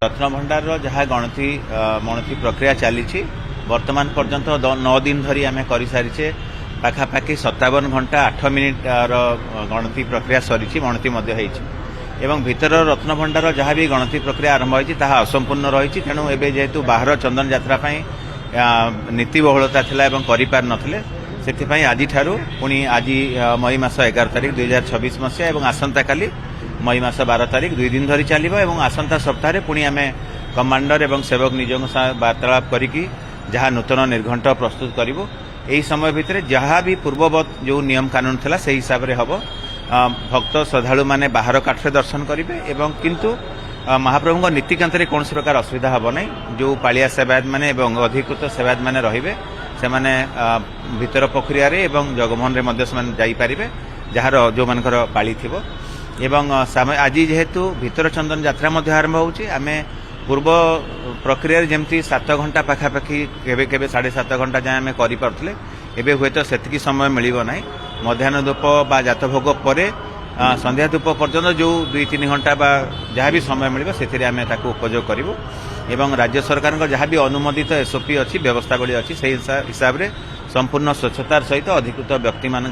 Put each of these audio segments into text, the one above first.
रत्नभंडार जहाँ गणति प्रक्रिया चली वर्तमान पर्यंत 9 दिन धरी आम कर सारी पाखापाखि 57 घंटा 8 मिनिट गणति प्रक्रिया सरी गणति एवं भीतर रत्नभंडार जहाँ भी गणति प्रक्रिया आरंभ होती असंपूर्ण रही तेणु एवं जेहेतु बाहर चंदन यात्रा नीति बहुलता थिला एवं करिपार नथिले सेथिपाई आज पुणी आज मई मास 11 तारिख 2026 मसीहा एवं आसंता काली मई मास 12 तारिख 2 दिन धरी चलिबो एवं आसंता सप्ताह पुणी आम कमांडर एवं सेवक निजों वार्तालाप करिकी जहाँ नूतन निर्घंट प्रस्तुत करूँ यही समय भितर जहाँ भी पूर्ववत जो नियम कानून थिला से हिसाब से हम भक्त श्रद्धालु माने बाहर काठरे दर्शन करेंगे एवं किंतु महाप्रभु नीतिकांत कौन प्रकार असुविधा हम ना जो पालिया सेवायत माने एवं अधिकृत सेवायत माने रहिबे से माने भीतर प्रक्रिया रे एवं जगमोहन रे मध्य से जाइपारे जार जो मानकर पाली थिबो एवं आज जेहेतु भीतर चंदन यात्रा मध्य आरंभ होउची आमे पूर्व प्रक्रिया जमती 7 घंटा पाखापाखि केबे केबे 7.5 घंटा जाए आम करें एवं हुए तो सेतिकी समय मिलिबो नाही मध्याह्न धूप बा जात भोग पर संध्या धूप पर्यंत जो 2-3 घंटा बा जहाँ भी समय मिल से आम उपयोग करूँ एवं राज्य सरकार जहाँ भी अनुमोदित एसओपी अच्छी व्यवस्थावली अच्छी से हिसाब से संपूर्ण स्वच्छतार सहित अधिकृत व्यक्ति मान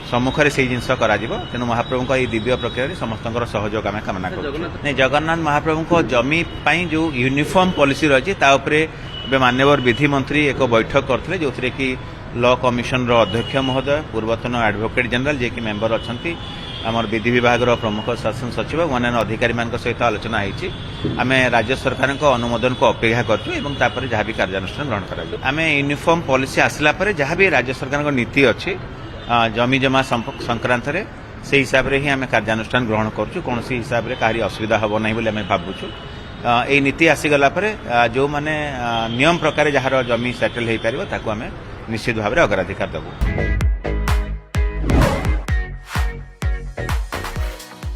सम्मुखें से जिनस तेणु महाप्रभु ये दिव्य प्रक्रिया समस्त सहयोग आम कामना कर जगन्नाथ महाप्रभु जमी जो यूनिफॉर्म पॉलिसी रही मान्यवर विधि मंत्री एक बैठक करते जो थी कि लॉ कमिशन अध्यक्ष महोदय पूर्वतन एडवोकेट जनरल जे कि मेंबर अच्छा आमर विधि विभाग प्रमुख शासन सचिव अन्य अधिकारी सहित आलोचना होती आम राज्य सरकार अनुमोदन को अपेक्षा कर जहाँ भी कार्यानुष्ठान ग्रहण कर आम यूनिफॉर्म पॉलिसी आसला जहाँ भी राज्य सरकार नीति अच्छी जमी जमा संक्रांत से हिसाब से ही आम कार्यानुष्ठान ग्रहण करुँ कौन हिसाब से कहारी असुविधा हम ना बोली आम भावुँ यही नीति आसीगला जो माने नियम प्रकार जार जमी सेटल हो पार ताकू आम निश्चित भाव में अग्राधिकार देवु।